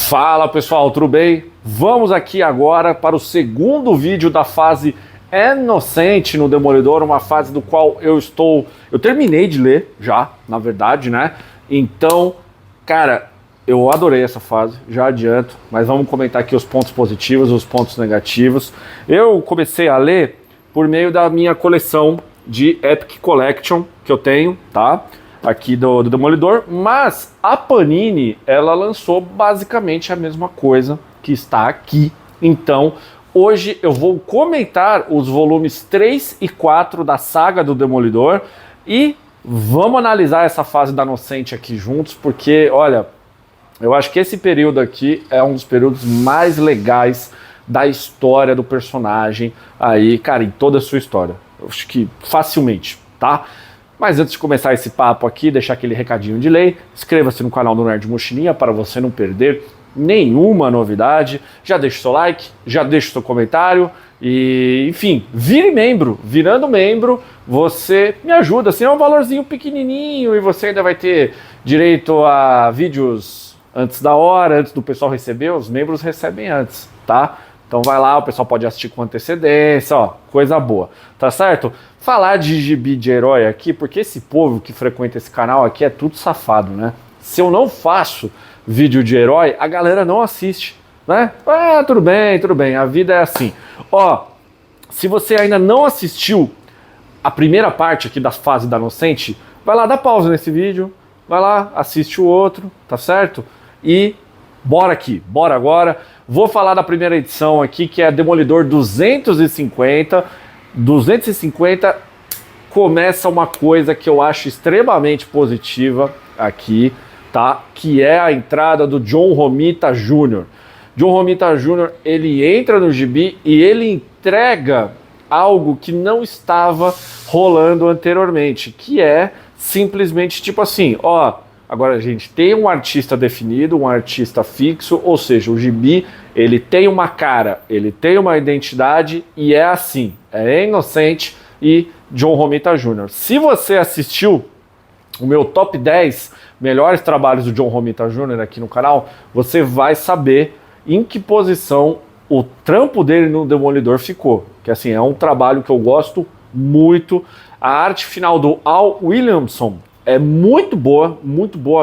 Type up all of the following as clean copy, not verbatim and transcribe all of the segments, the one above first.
Fala pessoal, tudo bem? Vamos aqui agora para o segundo vídeo da fase Inocente no Demolidor, uma fase do qual eu terminei de ler já, na verdade, né? Então, cara, eu adorei essa fase, já adianto, mas vamos comentar aqui os pontos positivos, os pontos negativos. Eu comecei a ler por meio da minha coleção de Epic Collection que eu tenho, tá? Aqui do Demolidor, mas a Panini, ela lançou basicamente a mesma coisa que está aqui. Então, hoje eu vou comentar os volumes 3 e 4 da saga do Demolidor e vamos analisar essa fase da Inocente aqui juntos, porque, olha, eu acho que esse período aqui é um dos períodos mais legais da história do personagem aí, cara, em toda a sua história. Eu acho que facilmente, tá? Mas antes de começar esse papo aqui, deixar aquele recadinho de lei, inscreva-se no canal do Nerd Mochilinha para você não perder nenhuma novidade. Já deixa o seu like, já deixa o seu comentário e, enfim, vire membro. Virando membro, você me ajuda, assim, é um valorzinho pequenininho e você ainda vai ter direito a vídeos antes da hora, antes do pessoal receber, os membros recebem antes, tá? Então vai lá, o pessoal pode assistir com antecedência, ó, coisa boa, tá certo? Falar de gibi de herói aqui, porque esse povo que frequenta esse canal aqui é tudo safado, né? Se eu não faço vídeo de herói, a galera não assiste, né? Ah, tudo bem, a vida é assim. Ó, se você ainda não assistiu a primeira parte aqui da fase da Inocente, vai lá, dá pausa nesse vídeo, vai lá, assiste o outro, tá certo? E bora aqui, bora agora. Vou falar da primeira edição aqui, que é a Demolidor 250. 250 começa uma coisa que eu acho extremamente positiva aqui, tá? Que é a entrada do John Romita Jr. John Romita Jr., ele entra no gibi e ele entrega algo que não estava rolando anteriormente, que é simplesmente tipo assim, ó, agora a gente tem um artista definido, um artista fixo, ou seja, o gibi, ele tem uma cara, ele tem uma identidade e é assim, é Inocente e John Romita Jr. Se você assistiu o meu top 10 melhores trabalhos do John Romita Jr. aqui no canal, você vai saber em que posição o trampo dele no Demolidor ficou, que assim, é um trabalho que eu gosto muito. A arte final do Al Williamson é muito boa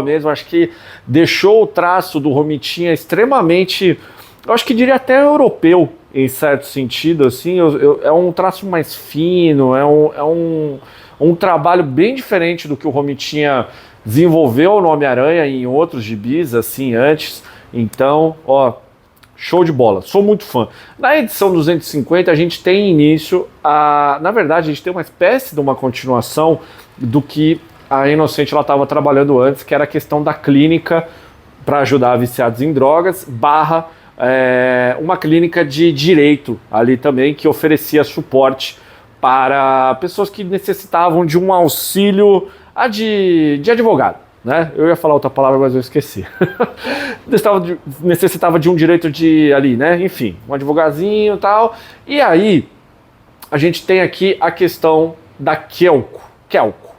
mesmo. Acho que deixou o traço do Romitinha extremamente, eu acho que diria até europeu, em certo sentido, assim. É um traço mais fino, é um trabalho bem diferente do que o Romitinha desenvolveu no Homem-Aranha e em outros gibis, assim, antes. Então, ó, show de bola, sou muito fã. Na edição 250 a gente tem início, na verdade a gente tem uma espécie de uma continuação do que a Inocente ela estava trabalhando antes, que era a questão da clínica para ajudar viciados em drogas, uma clínica de direito ali também, que oferecia suporte para pessoas que necessitavam de um auxílio de advogado, né? Eu ia falar outra palavra, mas eu esqueci. Necessitava de um direito ali, né? Enfim, um advogazinho e tal. E aí, a gente tem aqui a questão da Kelko,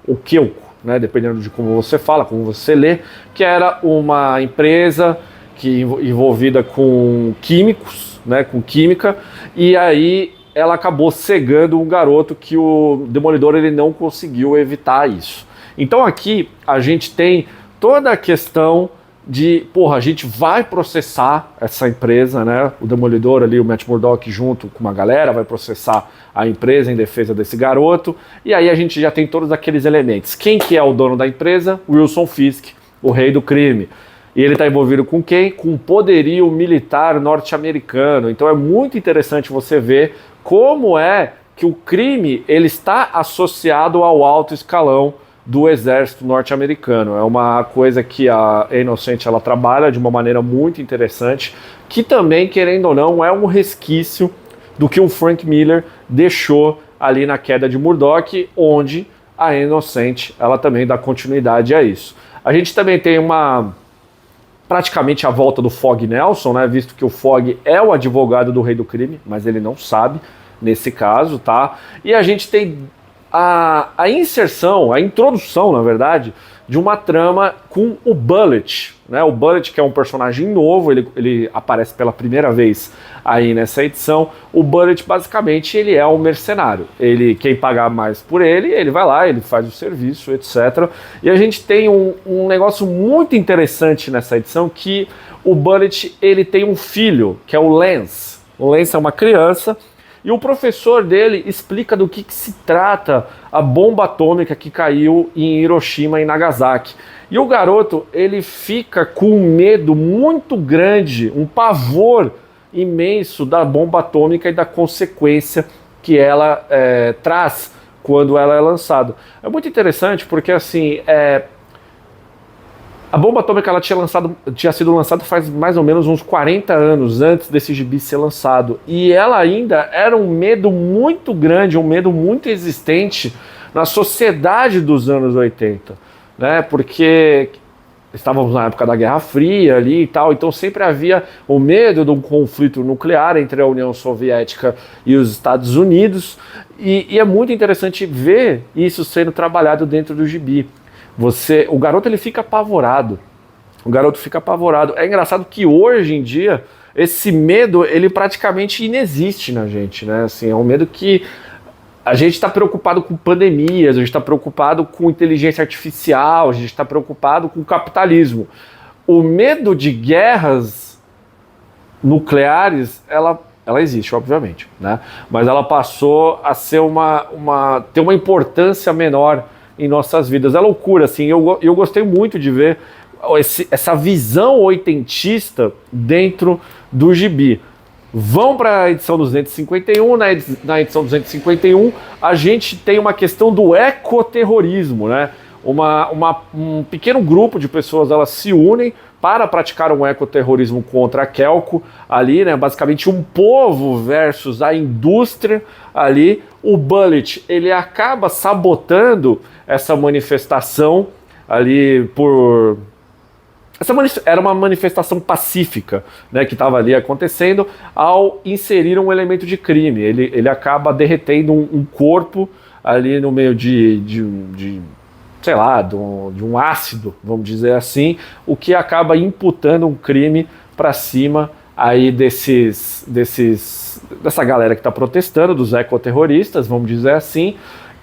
ou Kelko, né, dependendo de como você fala, como você lê, que era uma empresa envolvida com químicos, né, com química, e aí ela acabou cegando um garoto que o Demolidor ele não conseguiu evitar isso. Então aqui a gente tem toda a questão de, porra, a gente vai processar essa empresa, né? O Demolidor ali, o Matt Murdock junto com uma galera vai processar a empresa em defesa desse garoto, e aí a gente já tem todos aqueles elementos. Quem que é o dono da empresa? Wilson Fisk, o rei do crime. E ele está envolvido com quem? Com o poderio militar norte-americano. Então é muito interessante você ver como é que o crime ele está associado ao alto escalão do exército norte-americano. É uma coisa que a Inocente ela trabalha de uma maneira muito interessante, que também, querendo ou não, é um resquício do que o Frank Miller deixou ali na Queda de Murdock, onde a Inocente ela também dá continuidade a isso. A gente também tem praticamente a volta do Fog Nelson, né, visto que o Fog é o advogado do rei do crime, mas ele não sabe nesse caso, tá? E a gente tem a inserção, a introdução, na verdade, de uma trama com o Bullet, né? O Bullet, que é um personagem novo, ele aparece pela primeira vez aí nessa edição. O Bullet, basicamente, ele é um mercenário. Quem pagar mais por ele vai lá, ele faz o serviço, etc. E a gente tem um negócio muito interessante nessa edição, que o Bullet, ele tem um filho, que é o Lance. O Lance é uma criança, e o professor dele explica do que se trata a bomba atômica que caiu em Hiroshima e Nagasaki. E o garoto, ele fica com um medo muito grande, um pavor imenso da bomba atômica e da consequência que ela traz quando ela é lançada. É muito interessante porque, assim, a bomba atômica ela tinha sido lançada faz mais ou menos uns 40 anos antes desse gibi ser lançado. E ela ainda era um medo muito grande, um medo muito existente na sociedade dos anos 80. Né? Porque estávamos na época da Guerra Fria ali e tal, então sempre havia o medo de um conflito nuclear entre a União Soviética e os Estados Unidos. E é muito interessante ver isso sendo trabalhado dentro do gibi. O garoto ele fica apavorado. O garoto fica apavorado. É engraçado que hoje em dia esse medo ele praticamente inexiste na gente, né? Assim, é um medo que a gente está preocupado com pandemias, a gente está preocupado com inteligência artificial, a gente está preocupado com capitalismo. O medo de guerras nucleares, ela existe, obviamente, né? Mas ela passou a ser ter uma importância menor em nossas vidas. É loucura, assim, eu gostei muito de ver essa visão oitentista dentro do gibi. Vão para a edição 251, na edição 251 a gente tem uma questão do ecoterrorismo, né? Um pequeno grupo de pessoas, elas se unem para praticar um ecoterrorismo contra a Kelco ali, né? Basicamente um povo versus a indústria ali. O Bullet, ele acaba sabotando essa manifestação ali era uma manifestação pacífica, né, que estava ali acontecendo, ao inserir um elemento de crime. Ele acaba derretendo um corpo ali no meio sei lá, de um ácido, vamos dizer assim, o que acaba imputando um crime para cima aí dessa galera que está protestando, dos ecoterroristas, vamos dizer assim,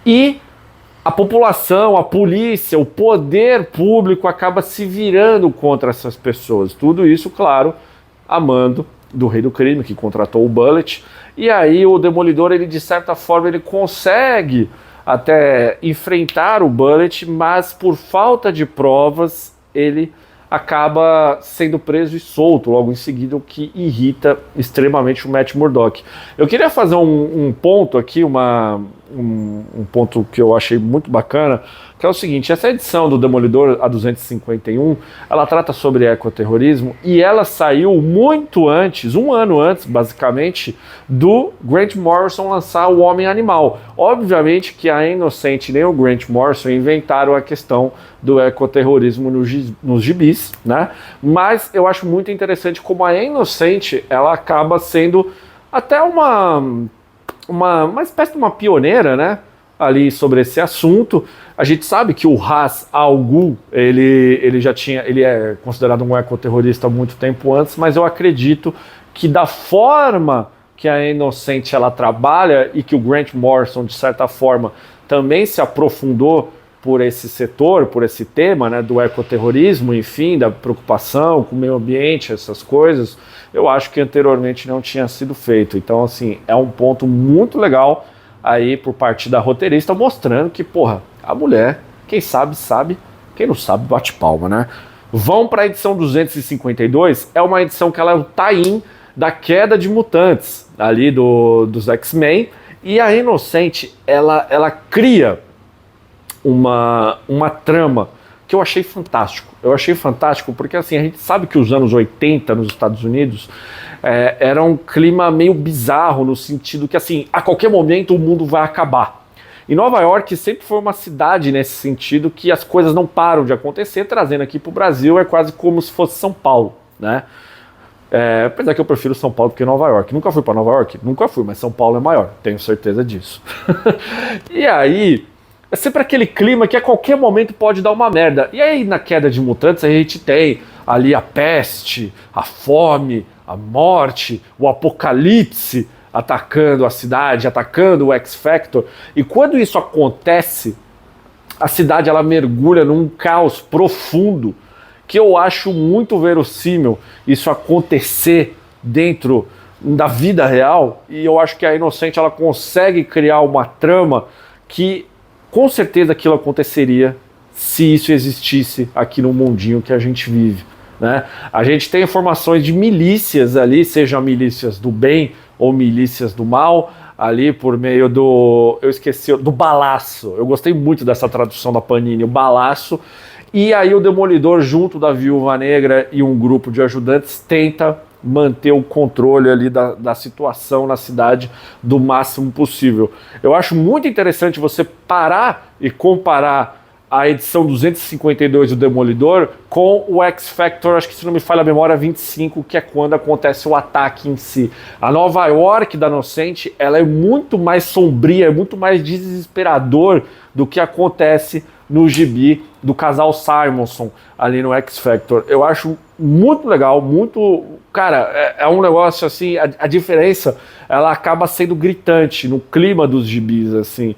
e a população, a polícia, o poder público acaba se virando contra essas pessoas. Tudo isso, claro, a mando do rei do crime, que contratou o Bullet, e aí o Demolidor, ele de certa forma, ele consegue até enfrentar o Bullet, mas por falta de provas, ele acaba sendo preso e solto logo em seguida, o que irrita extremamente o Matt Murdock. Eu queria fazer um ponto aqui, um ponto que eu achei muito bacana, que é o seguinte: essa edição do Demolidor, a 251, ela trata sobre ecoterrorismo e ela saiu muito antes, um ano antes, basicamente, do Grant Morrison lançar o Homem-Animal. Obviamente que a Innocent nem o Grant Morrison inventaram a questão do ecoterrorismo nos gibis, né? Mas eu acho muito interessante como a Innocent, ela acaba sendo até uma espécie de uma pioneira, né, ali sobre esse assunto. A gente sabe que o Ra's al Ghul, ele é considerado um ecoterrorista há muito tempo antes, mas eu acredito que da forma que a Innocent ela trabalha e que o Grant Morrison, de certa forma, também se aprofundou por esse setor, por esse tema, né, do ecoterrorismo, enfim, da preocupação com o meio ambiente, essas coisas, eu acho que anteriormente não tinha sido feito. Então, assim, é um ponto muito legal aí por parte da roteirista, mostrando que, porra, a mulher, quem sabe, sabe, quem não sabe, bate palma, né? Vão para a edição 252, é uma edição que ela é o tie-in da queda de mutantes, ali dos X-Men, e a Innocent, ela cria uma trama que eu achei fantástico. Eu achei fantástico porque, assim, a gente sabe que os anos 80 nos Estados Unidos era um clima meio bizarro, no sentido que, assim, a qualquer momento o mundo vai acabar. E Nova York sempre foi uma cidade nesse sentido, que as coisas não param de acontecer. Trazendo aqui para o Brasil é quase como se fosse São Paulo, né? Apesar que eu prefiro São Paulo do que Nova York. Nunca fui para Nova York? Nunca fui, mas São Paulo é maior, tenho certeza disso. E aí, é sempre aquele clima que a qualquer momento pode dar uma merda. E aí, na queda de mutantes, a gente tem ali a peste, a fome, a morte, o apocalipse atacando a cidade, atacando o X-Factor. E quando isso acontece, a cidade ela mergulha num caos profundo, que eu acho muito verossímil isso acontecer dentro da vida real, e eu acho que a Inocente ela consegue criar uma trama que com certeza aquilo aconteceria se isso existisse aqui no mundinho que a gente vive, né? A gente tem informações de milícias ali, sejam milícias do bem ou milícias do mal, ali por meio do, eu esqueci, do balaço. Eu gostei muito dessa tradução da Panini, o balaço. E aí o Demolidor, junto da Viúva Negra e um grupo de ajudantes, tenta manter o controle ali da situação na cidade do máximo possível. Eu acho muito interessante você parar e comparar a edição 252 do Demolidor com o X-Factor, acho que se não me falha a memória, 25, que é quando acontece o ataque em si. A Nova York da Inocente, ela é muito mais sombria, é muito mais desesperador do que acontece no gibi do casal Simonson ali no X-Factor. Eu acho muito legal, muito... Cara, é um negócio assim, a diferença, ela acaba sendo gritante no clima dos gibis, assim.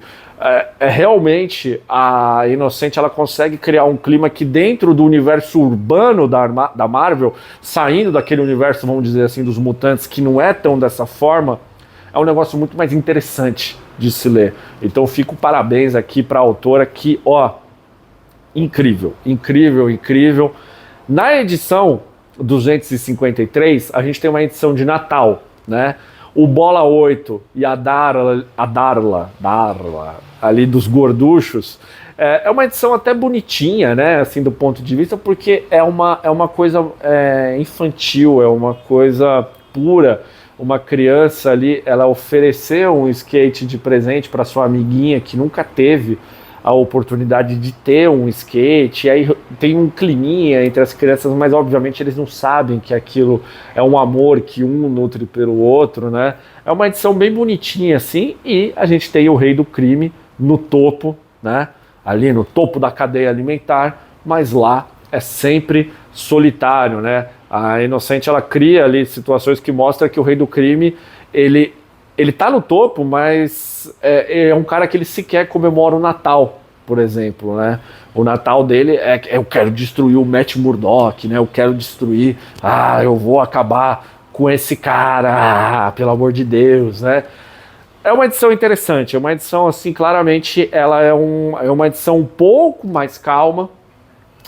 Realmente a Inocente ela consegue criar um clima que dentro do universo urbano da Marvel, saindo daquele universo, vamos dizer assim, dos mutantes, que não é tão dessa forma, é um negócio muito mais interessante de se ler. Então fico parabéns aqui para a autora que, ó, incrível, incrível, incrível. Na edição 253, a gente tem uma edição de Natal, né? O Bola 8 e a Darla ali dos gorduchos, é uma edição até bonitinha, né, assim, do ponto de vista, porque é uma coisa infantil, é uma coisa pura. Uma criança ali, ela ofereceu um skate de presente para sua amiguinha que nunca teve a oportunidade de ter um skate, e aí tem um climinha entre as crianças, mas obviamente eles não sabem que aquilo é um amor que um nutre pelo outro, né? É uma edição bem bonitinha assim, e a gente tem o Rei do Crime no topo, né? Ali no topo da cadeia alimentar, mas lá é sempre solitário, né? A Inocente ela cria ali situações que mostram que o Rei do Crime ele tá no topo, mas é um cara que ele sequer comemora o Natal, por exemplo, né? O Natal dele eu quero destruir o Matt Murdock, né? Eu quero destruir, eu vou acabar com esse cara, pelo amor de Deus, né? É uma edição interessante, é uma edição assim, claramente ela é uma edição um pouco mais calma,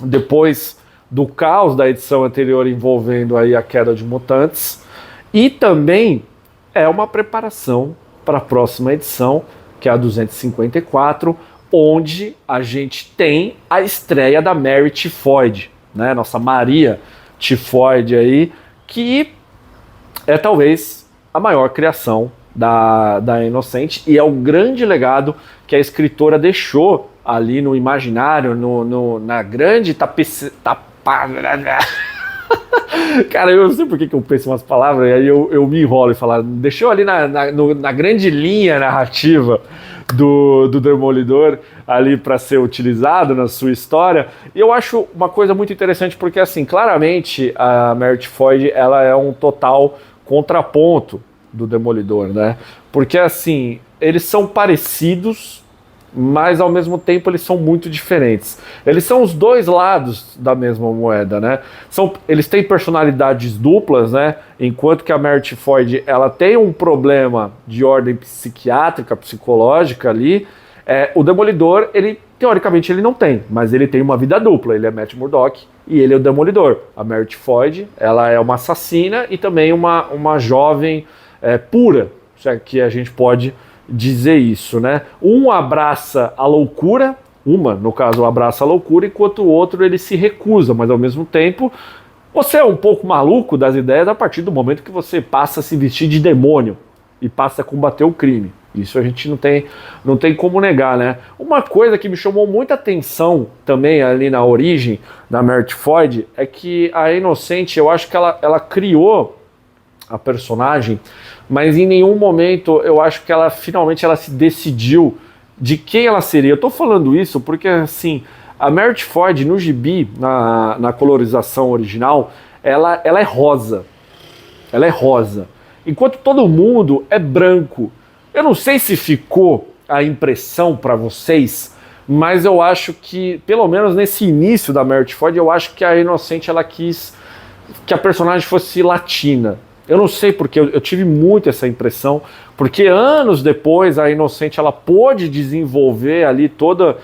depois do caos da edição anterior envolvendo aí a queda de mutantes, e também é uma preparação para a próxima edição, que é a 254, onde a gente tem a estreia da Mary Tifoid, né? Nossa Maria Tifoid aí, que é talvez a maior criação da Inocente, e é o grande legado que a escritora deixou ali no imaginário, na grande Cara, eu não sei por que eu penso umas palavras e aí eu me enrolo e falo, deixou ali na grande linha narrativa do Demolidor ali para ser utilizado na sua história. E eu acho uma coisa muito interessante porque, assim, claramente a Mary Tifoid, ela é um total contraponto do Demolidor, né? Porque, assim, eles são parecidos, mas ao mesmo tempo eles são muito diferentes. Eles são os dois lados da mesma moeda, né? Eles têm personalidades duplas, né? Enquanto que a Mary Tifoid, ela tem um problema de ordem psiquiátrica, psicológica ali, o Demolidor, teoricamente ele não tem, mas ele tem uma vida dupla. Ele é Matt Murdock e ele é o Demolidor. A Mary Tifoid, ela é uma assassina e também uma jovem pura, se é que a gente pode dizer isso, né? Um abraça a loucura, no caso, abraça a loucura, enquanto o outro ele se recusa, mas ao mesmo tempo você é um pouco maluco das ideias a partir do momento que você passa a se vestir de demônio e passa a combater o crime. Isso a gente não tem como negar, né? Uma coisa que me chamou muita atenção também ali na origem da Meredith Floyd é que a Inocente, eu acho que ela criou a personagem, mas em nenhum momento eu acho que ela finalmente se decidiu de quem ela seria. Eu tô falando isso porque, assim, a Meredith Floyd no gibi, na colorização original, ela é rosa. Ela é rosa. Enquanto todo mundo é branco. Eu não sei se ficou a impressão para vocês, mas eu acho que, pelo menos nesse início da Meredith Floyd, eu acho que a Inocente ela quis que a personagem fosse latina. Eu não sei porque, eu tive muito essa impressão, porque anos depois a Inocente ela pôde desenvolver ali todo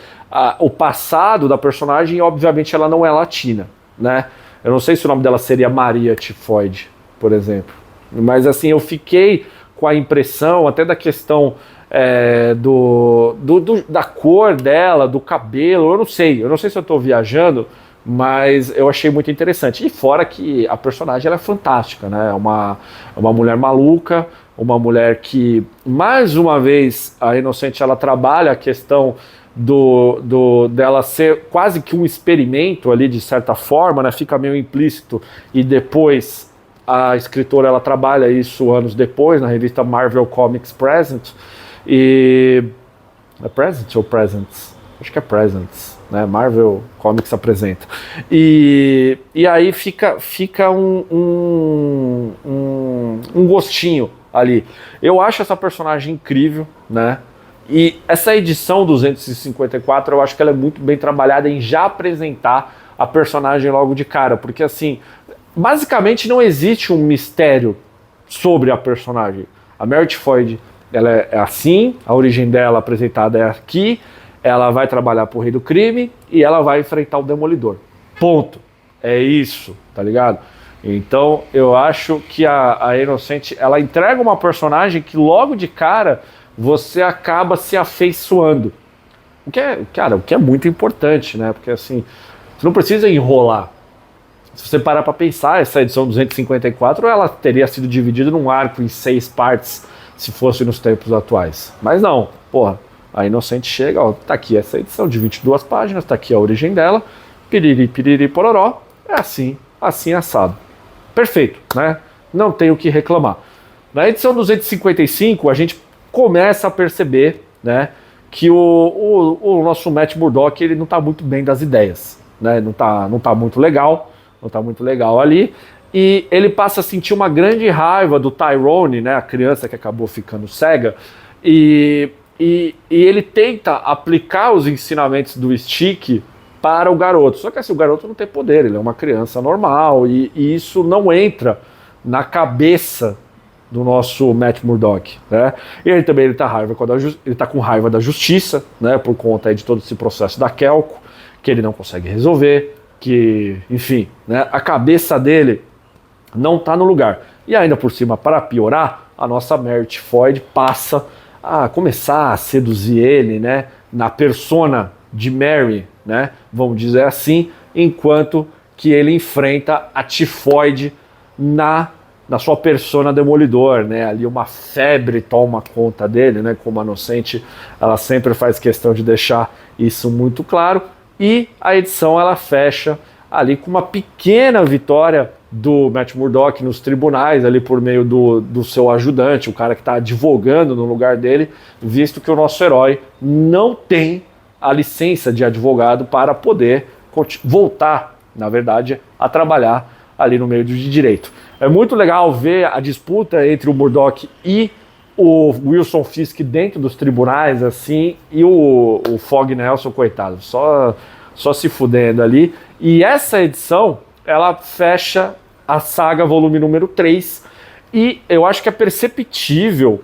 o passado da personagem e obviamente ela não é latina, né? Eu não sei se o nome dela seria Maria Tifoide, por exemplo. Mas assim, eu fiquei com a impressão, até da questão da cor dela, do cabelo, eu não sei se eu estou viajando, mas eu achei muito interessante. E fora que a personagem ela é fantástica, né? É uma mulher maluca, uma mulher que, mais uma vez, a Inocente ela trabalha a questão dela ser quase que um experimento ali, de certa forma, né? Fica meio implícito, e depois a escritora ela trabalha isso anos depois na revista Marvel Comics Present. E é Present ou Presents? Acho que é Presents, né? Marvel Comics apresenta. E aí fica um gostinho ali. Eu acho essa personagem incrível, né? E essa edição 254, eu acho que ela é muito bem trabalhada em já apresentar a personagem logo de cara, porque assim, basicamente não existe um mistério sobre a personagem. A Meredith Floyd, ela é assim, a origem dela apresentada é aqui, ela vai trabalhar pro Rei do Crime e ela vai enfrentar o Demolidor. Ponto. É isso, tá ligado? Então eu acho que a Inocente, ela entrega uma personagem que logo de cara você acaba se afeiçoando. O que é muito importante, né? Porque assim, você não precisa enrolar. Se você parar para pensar, essa edição 254, ela teria sido dividida num arco em 6 partes, se fosse nos tempos atuais. Mas não, porra, a Inocente chega, ó, tá aqui essa edição de 22 páginas, tá aqui a origem dela, piriri, pororó, é assim assado. Perfeito, né? Não tem o que reclamar. Na edição 255, a gente começa a perceber, né, que o nosso Matt Murdock, ele não tá muito bem das ideias, né? Não tá muito legal ali, e ele passa a sentir uma grande raiva do Tyrone, né, a criança que acabou ficando cega, e ele tenta aplicar os ensinamentos do Stick para o garoto, só que assim, o garoto não tem poder, ele é uma criança normal, e isso não entra na cabeça do nosso Matt Murdock, né? E ele também ele tá com raiva da justiça, né, por conta de todo esse processo da Kelko, que ele não consegue resolver, que, enfim, né, a cabeça dele não tá no lugar. E ainda por cima, para piorar, a nossa Meredith Floyd passa a começar a seduzir ele, né, na persona de Mary, né, vamos dizer assim, enquanto que ele enfrenta a Tifoide na sua persona Demolidor, né, ali uma febre toma conta dele, né, como a Inocente, ela sempre faz questão de deixar isso muito claro. E a edição ela fecha ali com uma pequena vitória do Matt Murdock nos tribunais, ali por meio do seu ajudante, o cara que está advogando no lugar dele, visto que o nosso herói não tem a licença de advogado para poder voltar, na verdade, a trabalhar ali no meio de direito. É muito legal ver a disputa entre o Murdock e o Wilson Fisk dentro dos tribunais, assim, e o Fog Nelson, coitado, só se fudendo ali. E essa edição, ela fecha a saga volume número 3, e eu acho que é perceptível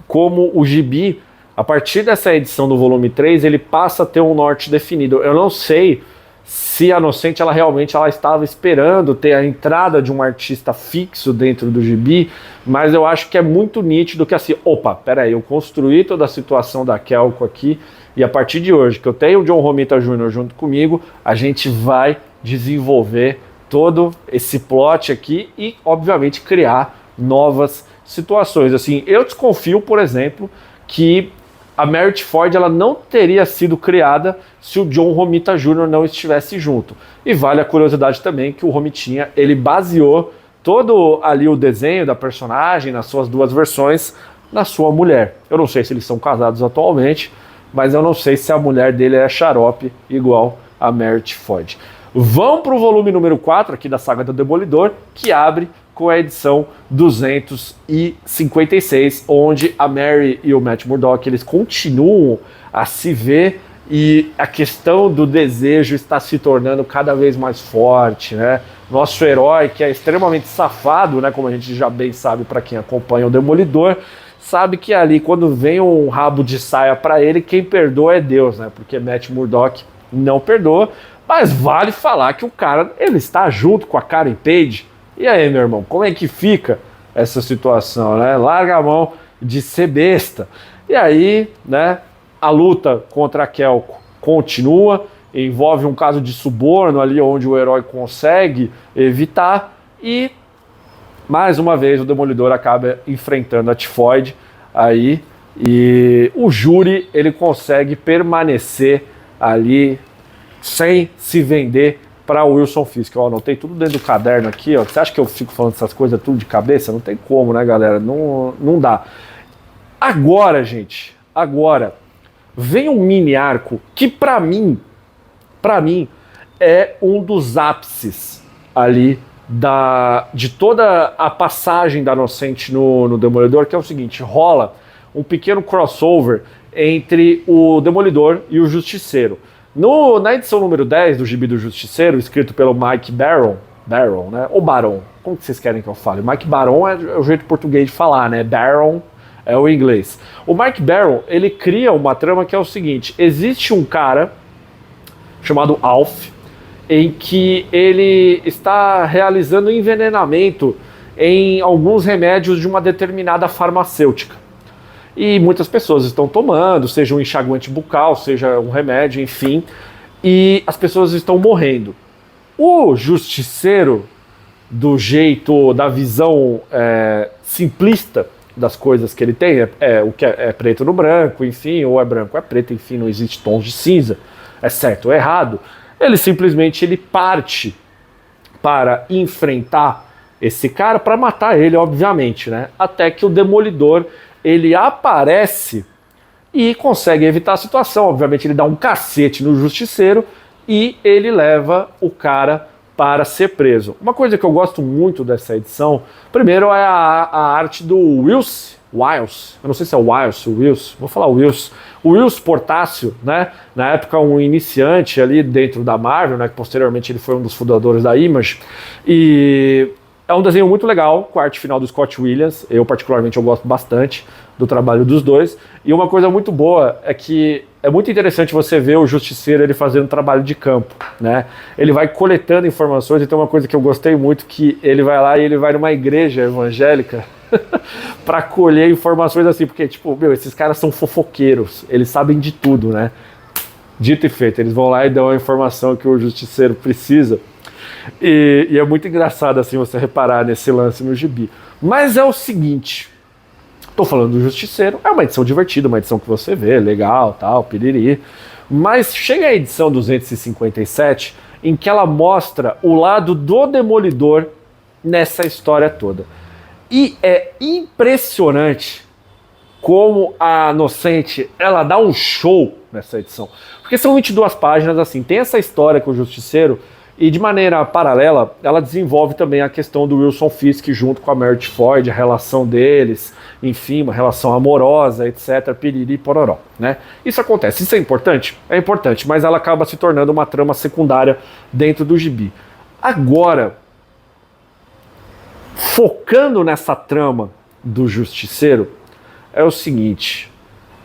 como o gibi, a partir dessa edição do volume 3, ele passa a ter um norte definido. Eu não sei se a Inocente ela realmente estava esperando ter a entrada de um artista fixo dentro do gibi, mas eu acho que é muito nítido que assim, opa, peraí, eu construí toda a situação da Kelko aqui, e a partir de hoje, que eu tenho o John Romita Jr. junto comigo, a gente vai desenvolver todo esse plot aqui e, obviamente, criar novas situações. Assim, eu desconfio, por exemplo, que a Merit Ford ela não teria sido criada se o John Romita Jr. não estivesse junto. E vale a curiosidade também que o Romitinha, ele baseou todo ali o desenho da personagem, nas suas duas versões, na sua mulher. Eu não sei se eles são casados atualmente, mas eu não sei se a mulher dele é xarope igual a Merit Ford. Vamos para o volume número 4 aqui da saga do Demolidor, que abre com a edição 256, onde a Mary e o Matt Murdock eles continuam a se ver e a questão do desejo está se tornando cada vez mais forte, né? Nosso herói, que é extremamente safado, né? Como a gente já bem sabe para quem acompanha o Demolidor, sabe que ali quando vem um rabo de saia para ele, quem perdoa é Deus, né? Porque Matt Murdock não perdoa, mas vale falar que o cara ele está junto com a Karen Page. E aí, meu irmão, como é que fica essa situação, né? Larga a mão de ser besta. E aí, né, a luta contra a Kelko continua, envolve um caso de suborno ali onde o herói consegue evitar e, mais uma vez, o Demolidor acaba enfrentando a Tifoid aí e o júri, ele consegue permanecer ali sem se vender para o Wilson Fisk. Eu anotei tudo dentro do caderno aqui, ó. Você acha que eu fico falando essas coisas tudo de cabeça? Não tem como, né, galera? Não dá. Agora, gente, vem um mini arco que para mim é um dos ápices ali de toda a passagem da Inocente no Demolidor, que é o seguinte, rola um pequeno crossover entre o Demolidor e o Justiceiro. Na edição número 10 do Gibi do Justiceiro, escrito pelo Mike Baron, né? Ou Baron, como que vocês querem que eu fale? Mike Baron é o jeito português de falar, né? Baron é o inglês. O Mike Baron, ele cria uma trama que é o seguinte, existe um cara chamado Alf, em que ele está realizando envenenamento em alguns remédios de uma determinada farmacêutica. E muitas pessoas estão tomando, seja um enxaguante bucal, seja um remédio, enfim, e as pessoas estão morrendo. O Justiceiro, da visão simplista das coisas que ele tem, o que é preto no branco, enfim, ou é branco, é preto, enfim, não existe tons de cinza, é certo ou errado, ele simplesmente parte para enfrentar esse cara, para matar ele, obviamente, né? Até que o Demolidor ele aparece e consegue evitar a situação. Obviamente ele dá um cacete no Justiceiro e ele leva o cara para ser preso. Uma coisa que eu gosto muito dessa edição, primeiro é a arte do Wiles, eu não sei se é o Wiles, vou falar Wiles. O Whilce Portácio, né, na época um iniciante ali dentro da Marvel, né, que posteriormente ele foi um dos fundadores da Image, e é um desenho muito legal, com a arte final do Scott Williams. Eu particularmente eu gosto bastante do trabalho dos dois. E uma coisa muito boa é que é muito interessante você ver o Justiceiro ele fazendo trabalho de campo, né? Ele vai coletando informações e tem uma coisa que eu gostei muito, que ele vai lá e ele vai numa igreja evangélica para colher informações assim, porque tipo, esses caras são fofoqueiros, eles sabem de tudo, né? Dito e feito, eles vão lá e dão a informação que o Justiceiro precisa. E é muito engraçado assim você reparar nesse lance no gibi. Mas é o seguinte, tô falando do Justiceiro, é uma edição divertida, uma edição que você vê, legal, tal, piriri. Mas chega a edição 257, em que ela mostra o lado do Demolidor nessa história toda. E é impressionante como a Inocente, ela dá um show nessa edição. Porque são 22 páginas, assim, tem essa história com o Justiceiro, e de maneira paralela, ela desenvolve também a questão do Wilson Fisk junto com a Merit Ford, a relação deles, enfim, uma relação amorosa, etc, piriri, pororó, né? Isso acontece. Isso é importante? É importante, mas ela acaba se tornando uma trama secundária dentro do gibi. Agora, focando nessa trama do Justiceiro, é o seguinte,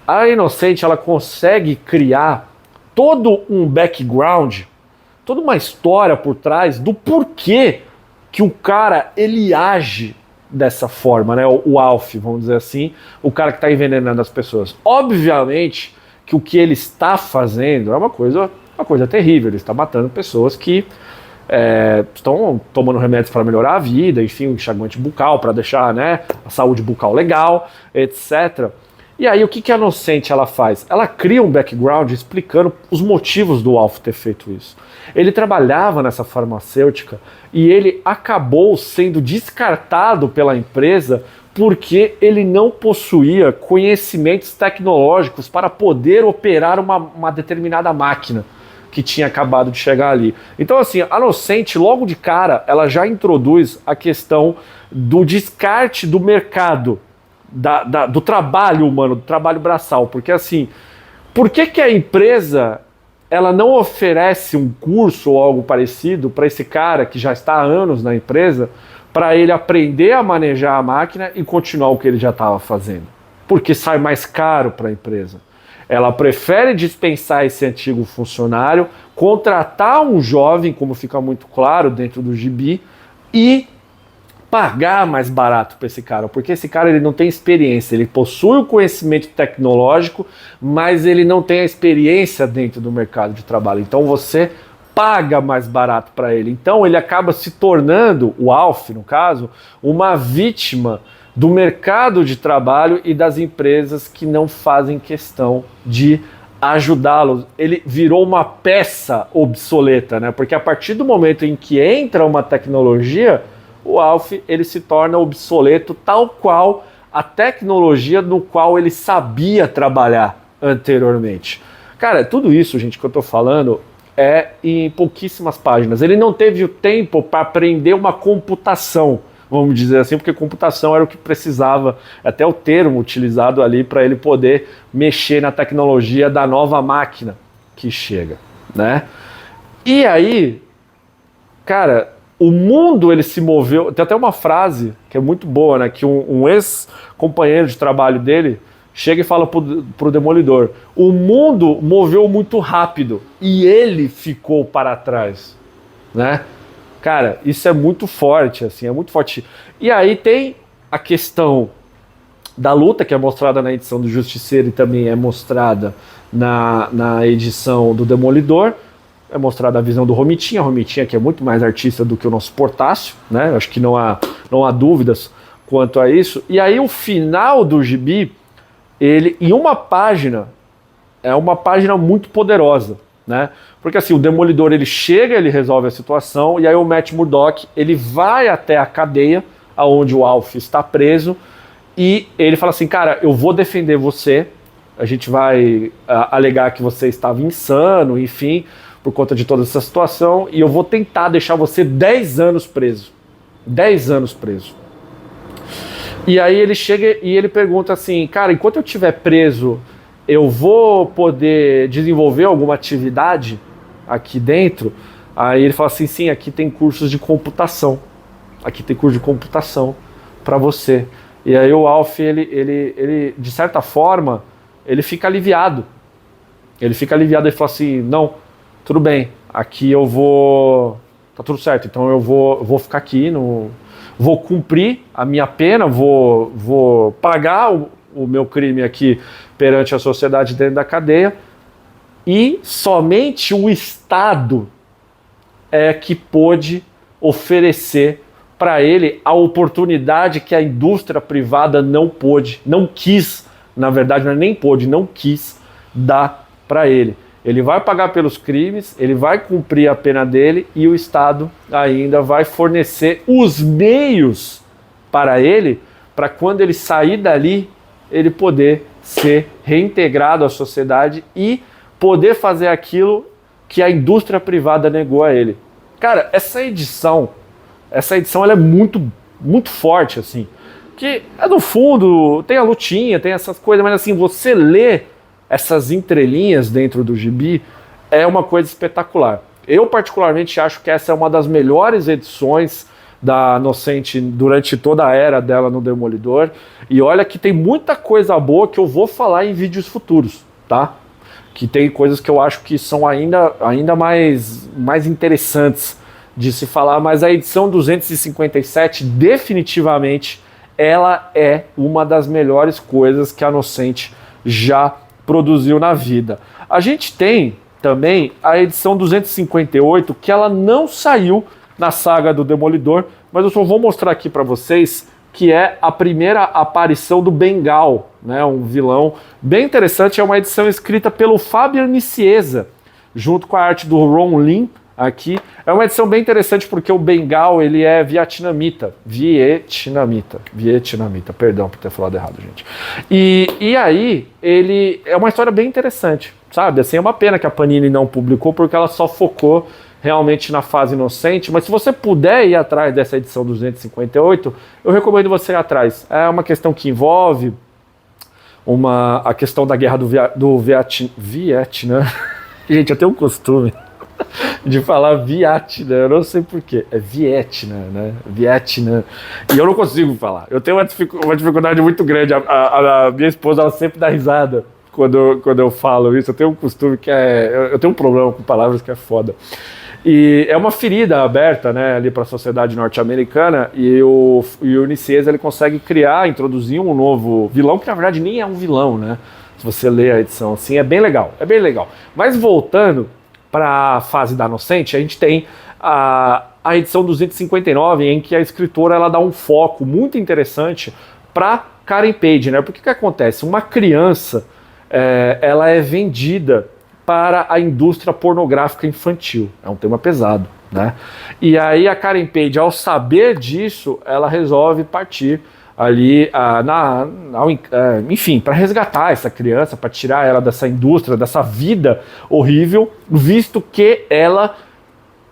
a Inocente, ela consegue criar todo um background, toda uma história por trás do porquê que o cara, ele age dessa forma, né? O Alf, vamos dizer assim, o cara que está envenenando as pessoas. Obviamente que o que ele está fazendo é uma coisa terrível, ele está matando pessoas que estão tomando remédios para melhorar a vida, enfim, um enxaguante bucal para deixar, né, a saúde bucal legal, etc. E aí o que a Inocente ela faz? Ela cria um background explicando os motivos do Alf ter feito isso. Ele trabalhava nessa farmacêutica e ele acabou sendo descartado pela empresa porque ele não possuía conhecimentos tecnológicos para poder operar uma determinada máquina que tinha acabado de chegar ali. Então assim, a Inocente logo de cara ela já introduz a questão do descarte do mercado, do trabalho humano, do trabalho braçal, porque assim, por que a empresa ela não oferece um curso ou algo parecido para esse cara que já está há anos na empresa, para ele aprender a manejar a máquina e continuar o que ele já estava fazendo? Porque sai mais caro para a empresa. Ela prefere dispensar esse antigo funcionário, contratar um jovem, como fica muito claro dentro do gibi, e pagar mais barato para esse cara, porque esse cara ele não tem experiência, ele possui o conhecimento tecnológico, mas ele não tem a experiência dentro do mercado de trabalho. Então você paga mais barato para ele. Então ele acaba se tornando, o Alf no caso, uma vítima do mercado de trabalho e das empresas que não fazem questão de ajudá-lo. Ele virou uma peça obsoleta, né? Porque a partir do momento em que entra uma tecnologia, o Alf ele se torna obsoleto, tal qual a tecnologia no qual ele sabia trabalhar anteriormente. Cara, tudo isso, gente, que eu tô falando é em pouquíssimas páginas. Ele não teve o tempo para aprender uma computação, vamos dizer assim, porque computação era o que precisava, até o termo utilizado ali para ele poder mexer na tecnologia da nova máquina que chega, né? E aí, cara, o mundo ele se moveu. Tem até uma frase que é muito boa, né? Que um ex-companheiro de trabalho dele chega e fala pro Demolidor: o mundo moveu muito rápido e ele ficou para trás, né? Cara, isso é muito forte, assim, é muito forte. E aí tem a questão da luta, que é mostrada na edição do Justiceiro e também é mostrada na edição do Demolidor. É mostrada a visão do Romitinha, que é muito mais artista do que o nosso Portácio, né? Acho que não há dúvidas quanto a isso. E aí o final do gibi, ele, em uma página, é uma página muito poderosa, né? Porque assim, o Demolidor, ele chega, ele resolve a situação, e aí o Matt Murdock, ele vai até a cadeia, onde o Alf está preso, e ele fala assim: cara, eu vou defender você, a gente vai alegar que você estava insano, enfim, por conta de toda essa situação, e eu vou tentar deixar você 10 anos preso. 10 anos preso. E aí ele chega e ele pergunta assim: cara, enquanto eu estiver preso, eu vou poder desenvolver alguma atividade aqui dentro? Aí ele fala assim: sim, aqui tem cursos de computação. Aqui tem curso de computação para você. E aí o Alf, ele, de certa forma, ele fica aliviado. Ele fala assim: não, tudo bem, aqui eu vou... tá tudo certo, então eu vou ficar aqui, vou cumprir a minha pena, vou pagar o meu crime aqui perante a sociedade dentro da cadeia, e somente o Estado é que pôde oferecer para ele a oportunidade que a indústria privada não quis, na verdade não quis dar para ele. Ele vai pagar pelos crimes, ele vai cumprir a pena dele e o Estado ainda vai fornecer os meios para ele, para quando ele sair dali, ele poder ser reintegrado à sociedade e poder fazer aquilo que a indústria privada negou a ele. Cara, essa edição ela é muito, muito forte, assim, que no fundo tem a lutinha, tem essas coisas, mas assim, você lê essas entrelinhas dentro do gibi, é uma coisa espetacular. Eu particularmente acho que essa é uma das melhores edições da Inocente durante toda a era dela no Demolidor, e olha que tem muita coisa boa que eu vou falar em vídeos futuros, tá? Que tem coisas que eu acho que são ainda mais interessantes de se falar, mas a edição 257 definitivamente ela é uma das melhores coisas que a Inocente já produziu na vida. A gente tem também a edição 258, que ela não saiu na saga do Demolidor, mas eu só vou mostrar aqui para vocês que é a primeira aparição do Bengal, né, um vilão bem interessante. É uma edição escrita pelo Fabian Nicieza, junto com a arte do Ron Lim aqui. É uma edição bem interessante porque o Bengal, ele é vietnamita, perdão por ter falado errado, gente. E aí, ele é uma história bem interessante, sabe? Assim, é uma pena que a Panini não publicou, porque ela só focou realmente na fase inocente, mas se você puder ir atrás dessa edição 258, eu recomendo você ir atrás. É uma questão que envolve a questão da guerra do Vietnã. Gente, eu tenho um costume de falar Vietnã, eu não sei porquê, é Vietnã, né? Vietnã. E eu não consigo falar. Eu tenho uma dificuldade muito grande. A minha esposa, ela sempre dá risada quando eu falo isso. Eu tenho um costume que eu tenho um problema com palavras que é foda. E é uma ferida aberta, né, ali para a sociedade norte-americana, e o Nicieza, ele consegue introduzir um novo vilão, que na verdade nem é um vilão, né? Se você ler a edição assim, é bem legal, é bem legal. Mas voltando para a fase da Inocente, a gente tem a edição 259, em que a escritora ela dá um foco muito interessante para Karen Page, né? Porque o que acontece? Uma criança, ela é vendida para a indústria pornográfica infantil. É um tema pesado, né? E aí a Karen Page, ao saber disso, ela resolve partir ali, enfim, para resgatar essa criança, para tirar ela dessa indústria, dessa vida horrível, visto que ela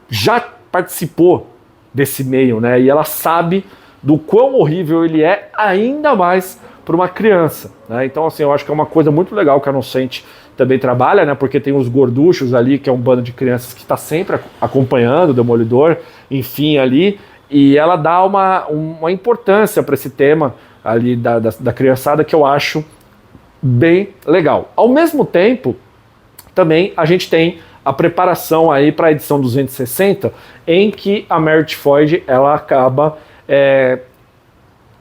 já participou desse meio, né? E ela sabe do quão horrível ele é, ainda mais para uma criança, né? Então, assim, eu acho que é uma coisa muito legal que a Inocente também trabalha, né? Porque tem os gorduchos ali, que é um bando de crianças que está sempre acompanhando o Demolidor, enfim, ali. E ela dá uma importância para esse tema ali da criançada, que eu acho bem legal. Ao mesmo tempo, também a gente tem a preparação aí para a edição 260, em que a Meredith Floyd, ela acaba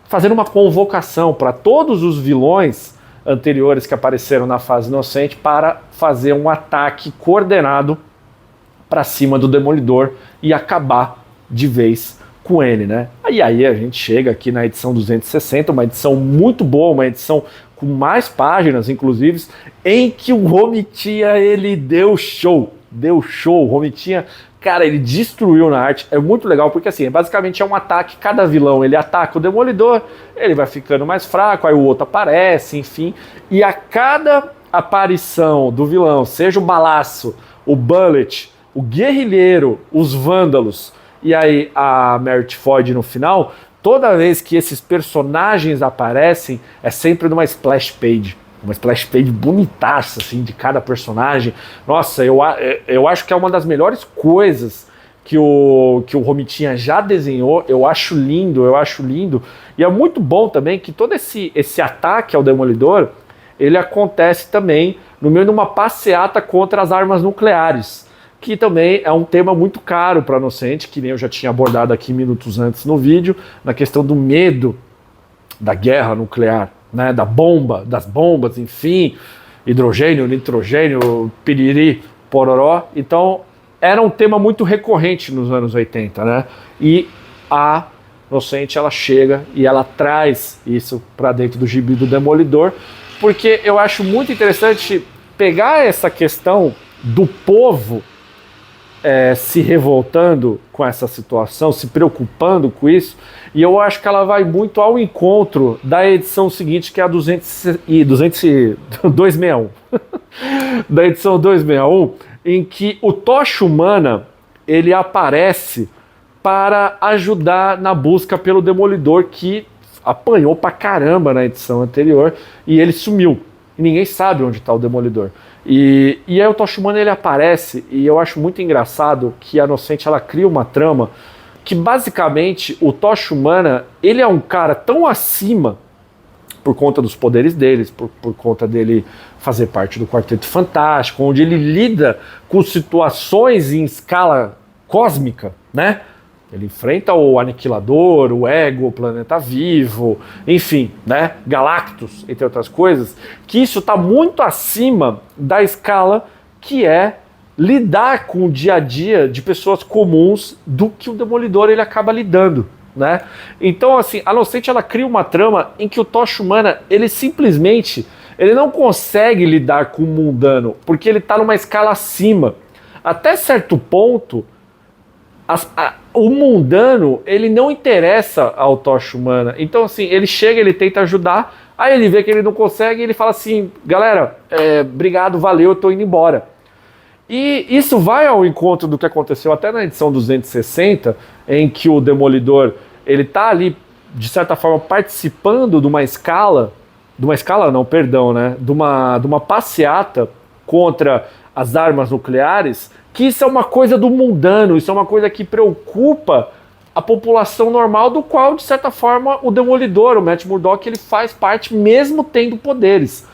fazendo uma convocação para todos os vilões anteriores que apareceram na fase inocente para fazer um ataque coordenado para cima do Demolidor e acabar de vez com ele, né? E aí a gente chega aqui na edição 260, uma edição muito boa, uma edição com mais páginas, inclusive, em que o Romitinha, ele deu show, o Romitinha, cara, ele destruiu na arte. É muito legal, porque assim, basicamente é um ataque, cada vilão, ele ataca o Demolidor, ele vai ficando mais fraco, aí o outro aparece, enfim, e a cada aparição do vilão, seja o Balaço, o Bullet, o Guerrilheiro, os Vândalos, e aí a Meredith Floyd no final, toda vez que esses personagens aparecem, é sempre numa splash page. Uma splash page bonitaça, assim, de cada personagem. Nossa, eu acho que é uma das melhores coisas que o Romitinha já desenhou. Eu acho lindo. E é muito bom também que todo esse ataque ao Demolidor, ele acontece também no meio de uma passeata contra as armas nucleares, que também é um tema muito caro para a Inocente, que nem eu já tinha abordado aqui minutos antes no vídeo, na questão do medo da guerra nuclear, né, das bombas, enfim, hidrogênio, nitrogênio, piriri, pororó. Então, era um tema muito recorrente nos anos 80, né? E a Inocente, ela chega e ela traz isso para dentro do gibi do Demolidor, porque eu acho muito interessante pegar essa questão do povo se revoltando com essa situação, se preocupando com isso, e eu acho que ela vai muito ao encontro da edição seguinte, que é a 261, da edição 261, em que o Tocha Humana, ele aparece para ajudar na busca pelo Demolidor, que apanhou pra caramba na edição anterior, e ele sumiu, e ninguém sabe onde está o Demolidor. E aí o Tocha Humana, ele aparece, e eu acho muito engraçado que a Inocente, ela cria uma trama que basicamente o Tocha Humana, ele é um cara tão acima por conta dos poderes deles, por conta dele fazer parte do Quarteto Fantástico, onde ele lida com situações em escala cósmica, né? Ele enfrenta o Aniquilador, o Ego, o Planeta Vivo, enfim, né? Galactus, entre outras coisas, que isso está muito acima da escala que é lidar com o dia a dia de pessoas comuns do que o Demolidor ele acaba lidando, né? Então, assim, a Inocente, ela cria uma trama em que o Tocha Humana, ele simplesmente, ele não consegue lidar com o mundano, porque ele tá numa escala acima. Até certo ponto, o mundano, ele não interessa ao Tocha Humana. Então, assim, ele chega, ele tenta ajudar, aí ele vê que ele não consegue, e ele fala assim, galera, obrigado, valeu, eu tô indo embora. E isso vai ao encontro do que aconteceu até na edição 260, em que o Demolidor, ele tá ali, de certa forma, participando de uma escala não, perdão, né, de uma passeata contra as armas nucleares, que isso é uma coisa do mundano, isso é uma coisa que preocupa a população normal, do qual, de certa forma, o Demolidor, o Matt Murdock, ele faz parte mesmo tendo poderes.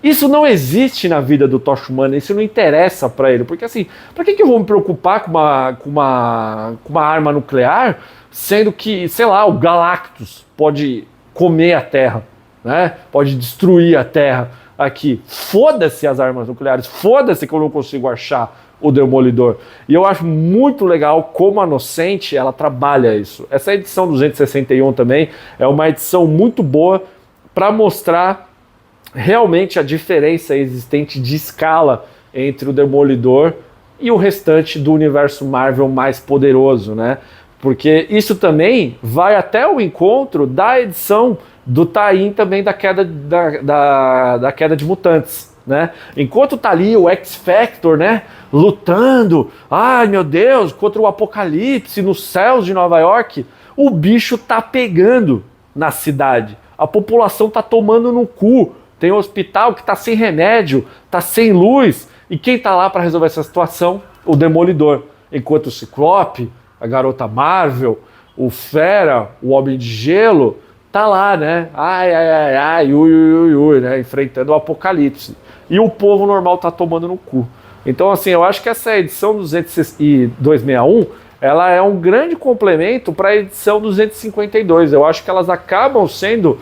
Isso não existe na vida do Tocha Humana, isso não interessa para ele, porque assim, para que eu vou me preocupar com uma arma nuclear, sendo que, sei lá, o Galactus pode comer a Terra, né? Pode destruir a Terra aqui. Foda-se as armas nucleares, foda-se que eu não consigo achar o Demolidor. E eu acho muito legal como a Inocente, ela trabalha isso. Essa edição 261 também é uma edição muito boa para mostrar realmente a diferença existente de escala entre o Demolidor e o restante do universo Marvel mais poderoso, né? Porque isso também vai até o encontro da edição do tie-in também da queda, da queda de mutantes, né? Enquanto tá ali o X-Factor, né, lutando, ai meu Deus, contra o apocalipse nos céus de Nova York, o bicho tá pegando na cidade. A população tá tomando no cu. Tem um hospital que tá sem remédio, tá sem luz. E quem tá lá para resolver essa situação? O Demolidor. Enquanto o Ciclope, a Garota Marvel, o Fera, o Homem de Gelo, tá lá, né? Ui, né? Enfrentando o apocalipse. E o povo normal tá tomando no cu. Então, assim, eu acho que essa edição 261, ela é um grande complemento para a edição 252. Eu acho que elas acabam sendo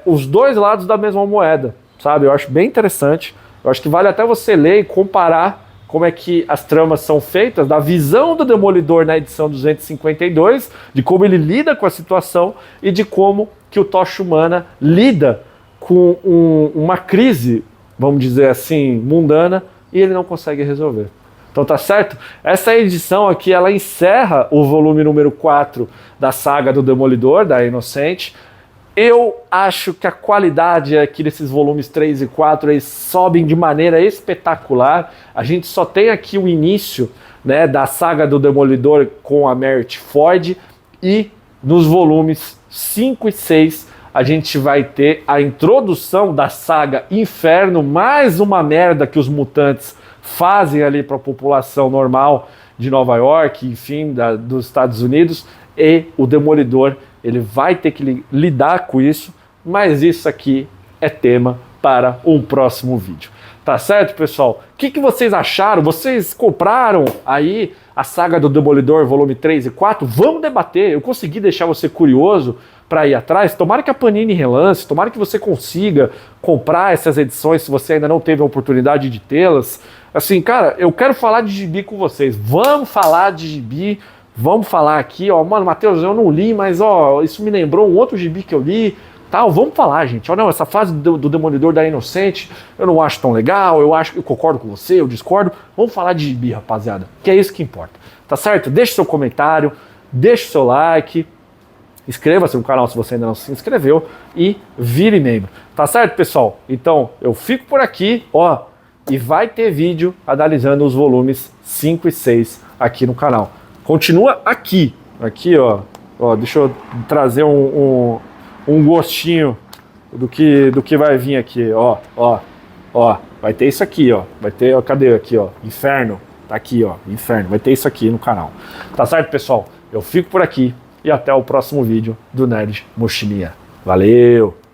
os dois lados da mesma moeda, sabe? Eu acho bem interessante. Eu acho que vale até você ler e comparar como é que as tramas são feitas, da visão do Demolidor na edição 252, de como ele lida com a situação e de como que o Tocha Humana lida com uma crise, vamos dizer assim, mundana, e ele não consegue resolver. Então tá certo? Essa edição aqui, ela encerra o volume número 4 da saga do Demolidor, da Inocente. Eu acho que a qualidade aqui desses volumes 3 e 4 eles sobem de maneira espetacular. A gente só tem aqui o início, né, da saga do Demolidor com a Merit Ford, e nos volumes 5 e 6 a gente vai ter a introdução da saga Inferno, mais uma merda que os mutantes fazem ali para a população normal de Nova York, enfim, dos Estados Unidos, e o Demolidor ele vai ter que lidar com isso, mas isso aqui é tema para um próximo vídeo. Tá certo, pessoal? O que vocês acharam? Vocês compraram aí a saga do Demolidor, volume 3 e 4? Vamos debater. Eu consegui deixar você curioso para ir atrás. Tomara que a Panini relance, tomara que você consiga comprar essas edições se você ainda não teve a oportunidade de tê-las. Assim, cara, eu quero falar de gibi com vocês. Vamos falar de gibi. Vamos falar aqui, ó, mano, Matheus, eu não li, mas ó, isso me lembrou um outro gibi que eu li, tal, vamos falar, gente. Ó, não, essa fase do Demolidor da Inocente, eu não acho tão legal, eu concordo com você, eu discordo. Vamos falar de gibi, rapaziada, que é isso que importa. Tá certo? Deixe seu comentário, deixe seu like, inscreva-se no canal se você ainda não se inscreveu e vire membro. Tá certo, pessoal? Então, eu fico por aqui, ó, e vai ter vídeo analisando os volumes 5 e 6 aqui no canal. Continua aqui, ó, deixa eu trazer um gostinho do que vai vir aqui, ó, vai ter isso aqui, ó, vai ter, ó, cadê aqui, ó, Inferno, tá aqui, ó, Inferno, vai ter isso aqui no canal. Tá certo, pessoal? Eu fico por aqui e até o próximo vídeo do Nerd Mochilinha. Valeu!